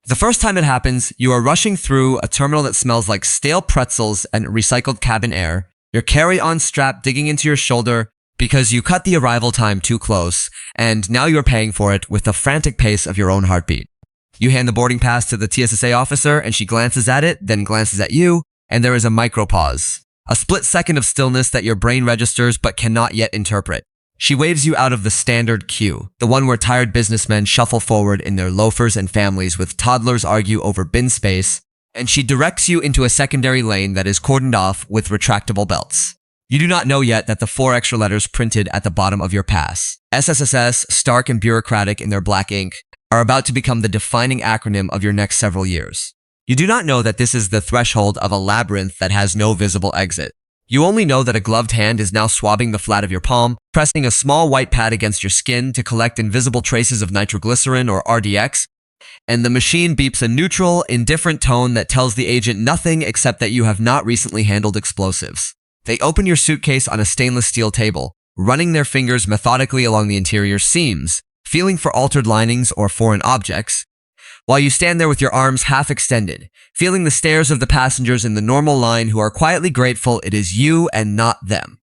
The first time it happens, you are rushing through a terminal that smells like stale pretzels and recycled cabin air, your carry-on strap digging into your shoulder because you cut the arrival time too close, and now you're paying for it with the frantic pace of your own heartbeat. You hand the boarding pass to the TSSA officer, and she glances at it, then glances at you, and there is a micro-pause. A split second of stillness that your brain registers but cannot yet interpret. She waves you out of the standard queue, the one where tired businessmen shuffle forward in their loafers and families with toddlers argue over bin space, and she directs you into a secondary lane that is cordoned off with retractable belts. You do not know yet that the 4 extra letters printed at the bottom of your pass, SSSS, stark and bureaucratic in their black ink, are about to become the defining acronym of your next several years. You do not know that this is the threshold of a labyrinth that has no visible exit. You only know that a gloved hand is now swabbing the flat of your palm, pressing a small white pad against your skin to collect invisible traces of nitroglycerin or RDX, and the machine beeps a neutral, indifferent tone that tells the agent nothing except that you have not recently handled explosives. They open your suitcase on a stainless steel table, running their fingers methodically along the interior seams, feeling for altered linings or foreign objects, while you stand there with your arms half extended, feeling the stares of the passengers in the normal line who are quietly grateful it is you and not them.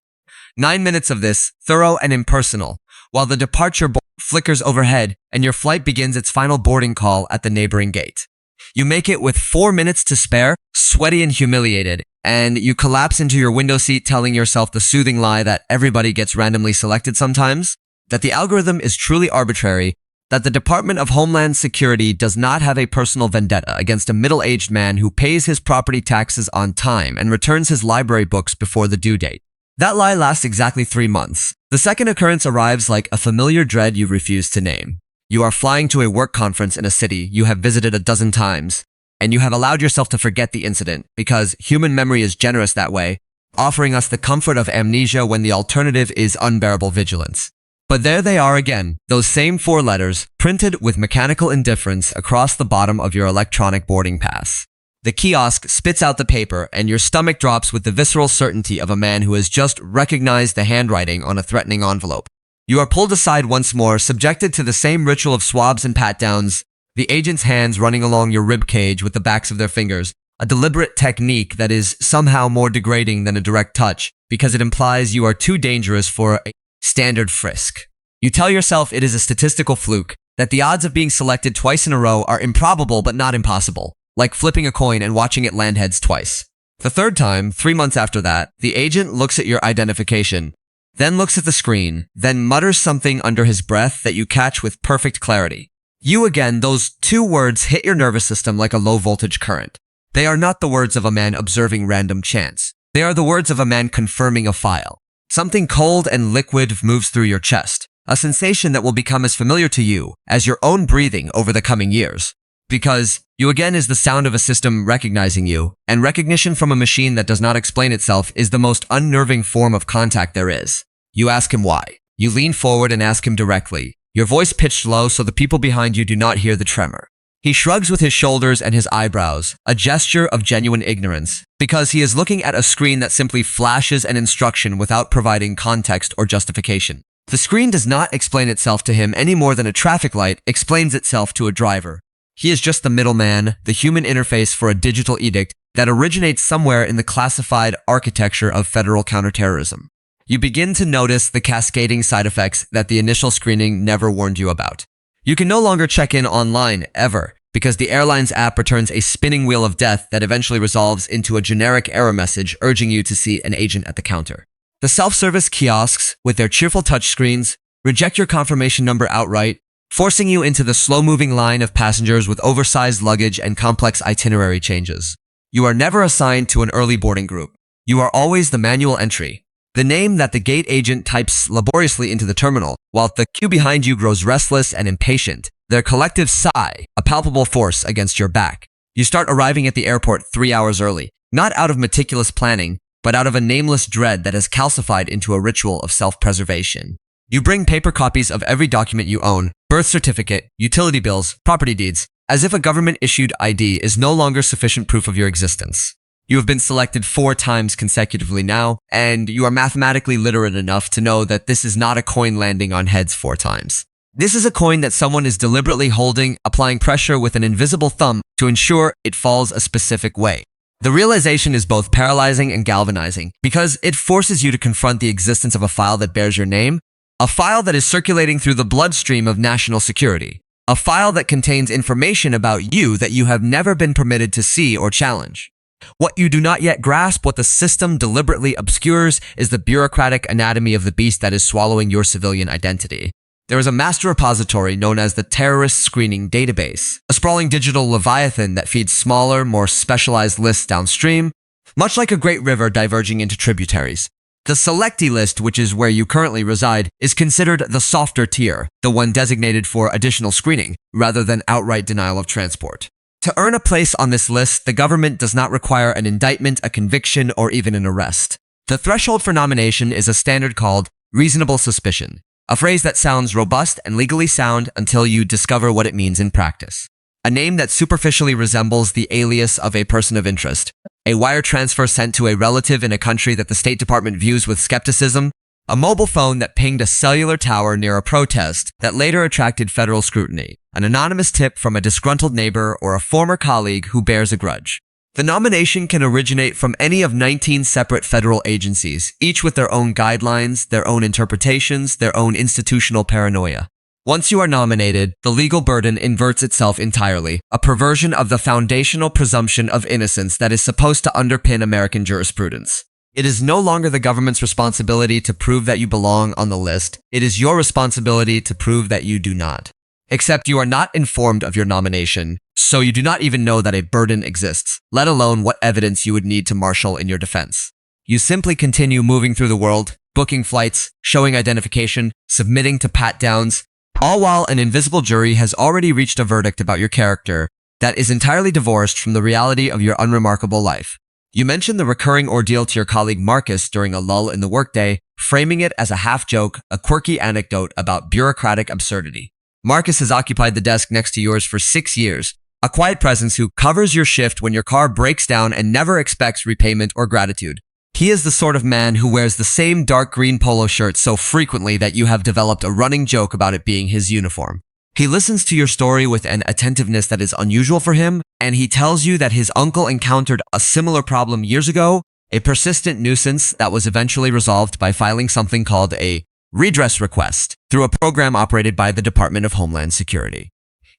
9 minutes of this, thorough and impersonal, while the departure board flickers overhead and your flight begins its final boarding call at the neighboring gate. You make it with 4 minutes to spare, sweaty and humiliated, and you collapse into your window seat telling yourself the soothing lie that everybody gets randomly selected sometimes, that the algorithm is truly arbitrary, that the Department of Homeland Security does not have a personal vendetta against a middle-aged man who pays his property taxes on time and returns his library books before the due date. That lie lasts exactly 3 months. The second occurrence arrives like a familiar dread you refuse to name. You are flying to a work conference in a city you have visited a dozen times, and you have allowed yourself to forget the incident because human memory is generous that way, offering us the comfort of amnesia when the alternative is unbearable vigilance. But there they are again, those same 4 letters, printed with mechanical indifference across the bottom of your electronic boarding pass. The kiosk spits out the paper, and your stomach drops with the visceral certainty of a man who has just recognized the handwriting on a threatening envelope. You are pulled aside once more, subjected to the same ritual of swabs and pat-downs, the agent's hands running along your rib cage with the backs of their fingers, a deliberate technique that is somehow more degrading than a direct touch because it implies you are too dangerous for a standard frisk. You tell yourself it is a statistical fluke, that the odds of being selected twice in a row are improbable but not impossible, like flipping a coin and watching it land heads twice. The third time, 3 months after that, the agent looks at your identification, then looks at the screen, then mutters something under his breath that you catch with perfect clarity. You again, those 2 words hit your nervous system like a low-voltage current. They are not the words of a man observing random chance. They are the words of a man confirming a file. Something cold and liquid moves through your chest, a sensation that will become as familiar to you as your own breathing over the coming years. Because you again is the sound of a system recognizing you, and recognition from a machine that does not explain itself is the most unnerving form of contact there is. You ask him why. You lean forward and ask him directly, your voice pitched low so the people behind you do not hear the tremor. He shrugs with his shoulders and his eyebrows, a gesture of genuine ignorance, because he is looking at a screen that simply flashes an instruction without providing context or justification. The screen does not explain itself to him any more than a traffic light explains itself to a driver. He is just the middleman, the human interface for a digital edict that originates somewhere in the classified architecture of federal counterterrorism. You begin to notice the cascading side effects that the initial screening never warned you about. You can no longer check in online, ever, because the airline's app returns a spinning wheel of death that eventually resolves into a generic error message urging you to see an agent at the counter. The self-service kiosks, with their cheerful touchscreens, reject your confirmation number outright, forcing you into the slow-moving line of passengers with oversized luggage and complex itinerary changes. You are never assigned to an early boarding group. You are always the manual entry, the name that the gate agent types laboriously into the terminal, while the queue behind you grows restless and impatient, their collective sigh, a palpable force against your back. You start arriving at the airport 3 hours early, not out of meticulous planning, but out of a nameless dread that has calcified into a ritual of self-preservation. You bring paper copies of every document you own, birth certificate, utility bills, property deeds, as if a government-issued ID is no longer sufficient proof of your existence. You have been selected 4 times consecutively now, and you are mathematically literate enough to know that this is not a coin landing on heads 4 times. This is a coin that someone is deliberately holding, applying pressure with an invisible thumb to ensure it falls a specific way. The realization is both paralyzing and galvanizing because it forces you to confront the existence of a file that bears your name, a file that is circulating through the bloodstream of national security, a file that contains information about you that you have never been permitted to see or challenge. What you do not yet grasp, what the system deliberately obscures, is the bureaucratic anatomy of the beast that is swallowing your civilian identity. There is a master repository known as the Terrorist Screening Database, a sprawling digital leviathan that feeds smaller, more specialized lists downstream, much like a great river diverging into tributaries. The selectee list, which is where you currently reside, is considered the softer tier, the one designated for additional screening, rather than outright denial of transport. To earn a place on this list, the government does not require an indictment, a conviction, or even an arrest. The threshold for nomination is a standard called reasonable suspicion, a phrase that sounds robust and legally sound until you discover what it means in practice. A name that superficially resembles the alias of a person of interest, a wire transfer sent to a relative in a country that the State Department views with skepticism, a mobile phone that pinged a cellular tower near a protest that later attracted federal scrutiny, an anonymous tip from a disgruntled neighbor or a former colleague who bears a grudge. The nomination can originate from any of 19 separate federal agencies, each with their own guidelines, their own interpretations, their own institutional paranoia. Once you are nominated, the legal burden inverts itself entirely, a perversion of the foundational presumption of innocence that is supposed to underpin American jurisprudence. It is no longer the government's responsibility to prove that you belong on the list. It is your responsibility to prove that you do not. Except you are not informed of your nomination, so you do not even know that a burden exists, let alone what evidence you would need to marshal in your defense. You simply continue moving through the world, booking flights, showing identification, submitting to pat-downs, all while an invisible jury has already reached a verdict about your character that is entirely divorced from the reality of your unremarkable life. You mentioned the recurring ordeal to your colleague Marcus during a lull in the workday, framing it as a half-joke, a quirky anecdote about bureaucratic absurdity. Marcus has occupied the desk next to yours for 6 years, a quiet presence who covers your shift when your car breaks down and never expects repayment or gratitude. He is the sort of man who wears the same dark green polo shirt so frequently that you have developed a running joke about it being his uniform. He listens to your story with an attentiveness that is unusual for him, and he tells you that his uncle encountered a similar problem years ago, a persistent nuisance that was eventually resolved by filing something called a redress request through a program operated by the Department of Homeland Security.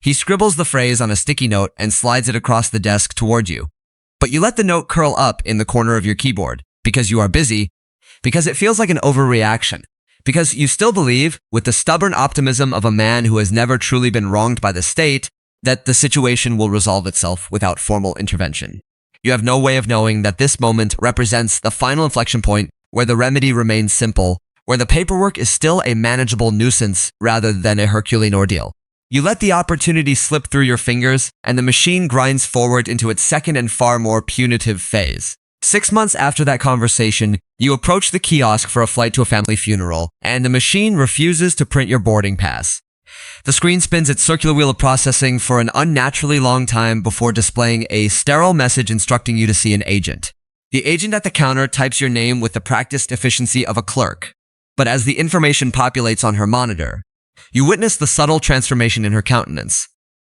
He scribbles the phrase on a sticky note and slides it across the desk toward you. But you let the note curl up in the corner of your keyboard because you are busy, because it feels like an overreaction, because you still believe, with the stubborn optimism of a man who has never truly been wronged by the state, that the situation will resolve itself without formal intervention. You have no way of knowing that this moment represents the final inflection point where the remedy remains simple, where the paperwork is still a manageable nuisance rather than a Herculean ordeal. You let the opportunity slip through your fingers, and the machine grinds forward into its second and far more punitive phase. 6 months after that conversation, you approach the kiosk for a flight to a family funeral, and the machine refuses to print your boarding pass. The screen spins its circular wheel of processing for an unnaturally long time before displaying a sterile message instructing you to see an agent. The agent at the counter types your name with the practiced efficiency of a clerk, but as the information populates on her monitor, you witness the subtle transformation in her countenance,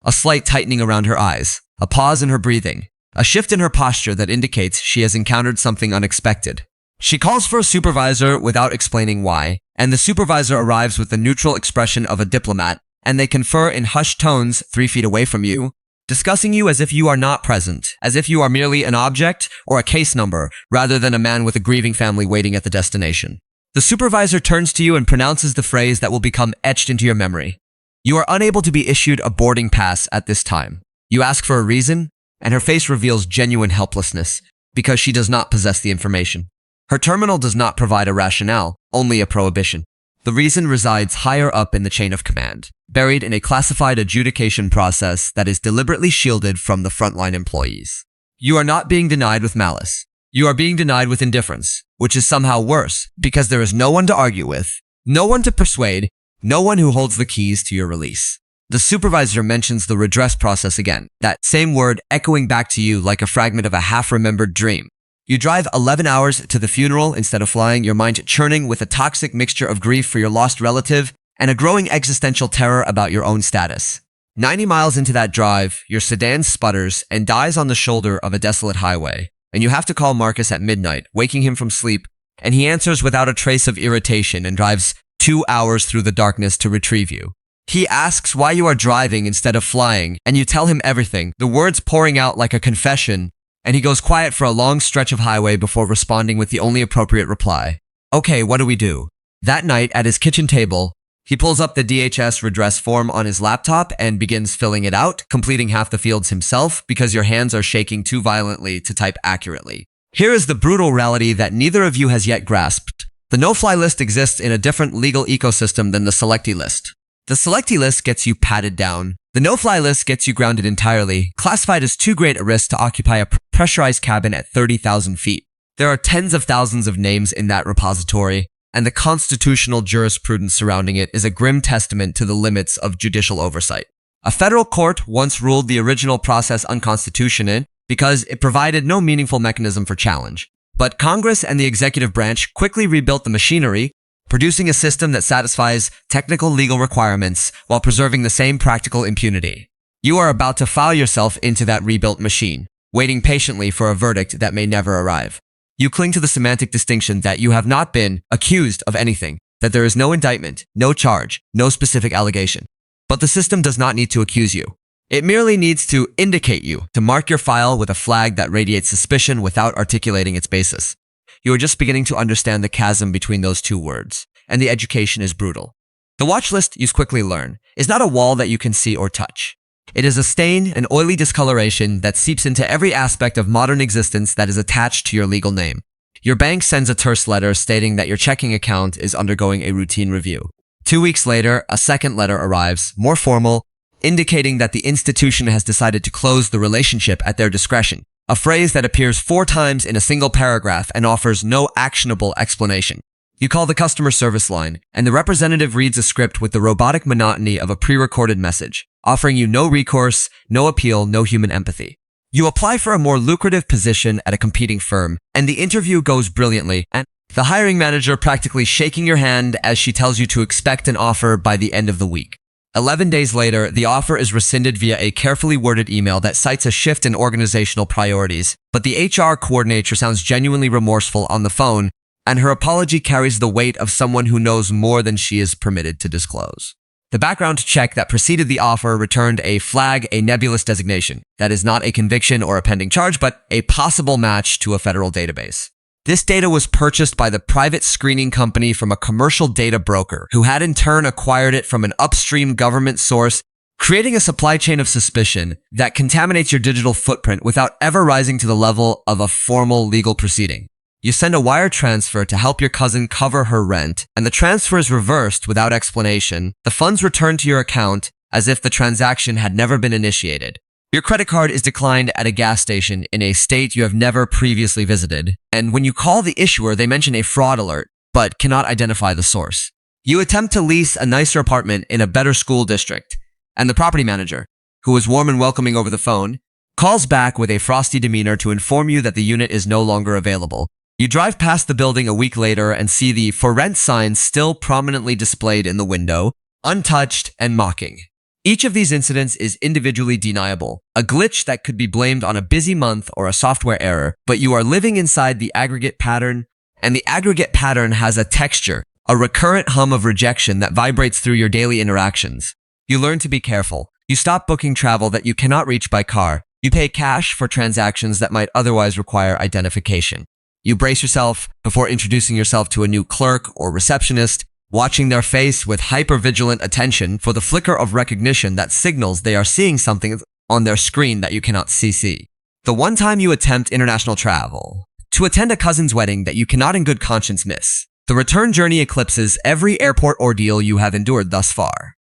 a slight tightening around her eyes, a pause in her breathing, a shift in her posture that indicates she has encountered something unexpected. She calls for a supervisor without explaining why, and the supervisor arrives with the neutral expression of a diplomat, and they confer in hushed tones 3 feet away from you, discussing you as if you are not present, as if you are merely an object or a case number, rather than a man with a grieving family waiting at the destination. The supervisor turns to you and pronounces the phrase that will become etched into your memory. You are unable to be issued a boarding pass at this time. You ask for a reason, and her face reveals genuine helplessness, because she does not possess the information. Her terminal does not provide a rationale, only a prohibition. The reason resides higher up in the chain of command, buried in a classified adjudication process that is deliberately shielded from the frontline employees. You are not being denied with malice. You are being denied with indifference, which is somehow worse, because there is no one to argue with, no one to persuade, no one who holds the keys to your release. The supervisor mentions the redress process again, that same word echoing back to you like a fragment of a half-remembered dream. You drive 11 hours to the funeral instead of flying, your mind churning with a toxic mixture of grief for your lost relative and a growing existential terror about your own status. 90 miles into that drive, your sedan sputters and dies on the shoulder of a desolate highway, and you have to call Marcus at midnight, waking him from sleep, and he answers without a trace of irritation and drives 2 hours through the darkness to retrieve you. He asks why you are driving instead of flying, and you tell him everything, the words pouring out like a confession, and he goes quiet for a long stretch of highway before responding with the only appropriate reply. Okay, what do we do? That night, at his kitchen table, he pulls up the DHS Redress form on his laptop and begins filling it out, completing half the fields himself because your hands are shaking too violently to type accurately. Here is the brutal reality that neither of you has yet grasped. The no-fly list exists in a different legal ecosystem than the selectee list. The selectee list gets you patted down. The no-fly list gets you grounded entirely, classified as too great a risk to occupy a pressurized cabin at 30,000 feet. There are tens of thousands of names in that repository, and the constitutional jurisprudence surrounding it is a grim testament to the limits of judicial oversight. A federal court once ruled the original process unconstitutional because it provided no meaningful mechanism for challenge. But Congress and the executive branch quickly rebuilt the machinery, producing a system that satisfies technical legal requirements while preserving the same practical impunity. You are about to file yourself into that rebuilt machine, waiting patiently for a verdict that may never arrive. You cling to the semantic distinction that you have not been accused of anything, that there is no indictment, no charge, no specific allegation. But the system does not need to accuse you. It merely needs to indicate you, to mark your file with a flag that radiates suspicion without articulating its basis. You are just beginning to understand the chasm between those two words, and the education is brutal. The watch list, you quickly learn, is not a wall that you can see or touch. It is a stain, an oily discoloration that seeps into every aspect of modern existence that is attached to your legal name. Your bank sends a terse letter stating that your checking account is undergoing a routine review. 2 weeks later, a second letter arrives, more formal, indicating that the institution has decided to close the relationship at their discretion, a phrase that appears 4 times in a single paragraph and offers no actionable explanation. You call the customer service line, and the representative reads a script with the robotic monotony of a pre-recorded message, offering you no recourse, no appeal, no human empathy. You apply for a more lucrative position at a competing firm, and the interview goes brilliantly, and the hiring manager practically shaking your hand as she tells you to expect an offer by the end of the week. 11 days later, the offer is rescinded via a carefully worded email that cites a shift in organizational priorities, but the HR coordinator sounds genuinely remorseful on the phone, and her apology carries the weight of someone who knows more than she is permitted to disclose. The background check that preceded the offer returned a flag, a nebulous designation. That is not a conviction or a pending charge, but a possible match to a federal database. This data was purchased by the private screening company from a commercial data broker who had in turn acquired it from an upstream government source, creating a supply chain of suspicion that contaminates your digital footprint without ever rising to the level of a formal legal proceeding. You send a wire transfer to help your cousin cover her rent, and the transfer is reversed without explanation. The funds return to your account as if the transaction had never been initiated. Your credit card is declined at a gas station in a state you have never previously visited, and when you call the issuer, they mention a fraud alert, but cannot identify the source. You attempt to lease a nicer apartment in a better school district, and the property manager, who is warm and welcoming over the phone, calls back with a frosty demeanor to inform you that the unit is no longer available. You drive past the building a week later and see the for rent sign still prominently displayed in the window, untouched and mocking. Each of these incidents is individually deniable, a glitch that could be blamed on a busy month or a software error, but you are living inside the aggregate pattern, and the aggregate pattern has a texture, a recurrent hum of rejection that vibrates through your daily interactions. You learn to be careful. You stop booking travel that you cannot reach by car. You pay cash for transactions that might otherwise require identification. You brace yourself before introducing yourself to a new clerk or receptionist, watching their face with hyper-vigilant attention for the flicker of recognition that signals they are seeing something on their screen that you cannot see. The one time you attempt international travel, to attend a cousin's wedding that you cannot in good conscience miss, the return journey eclipses every airport ordeal you have endured thus far.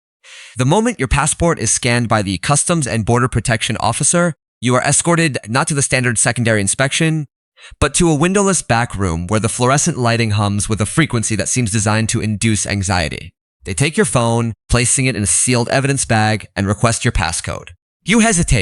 The moment your passport is scanned by the Customs and Border Protection officer, you are escorted not to the standard secondary inspection, but to a windowless back room where the fluorescent lighting hums with a frequency that seems designed to induce anxiety. They take your phone, placing it in a sealed evidence bag, and request your passcode. You hesitate.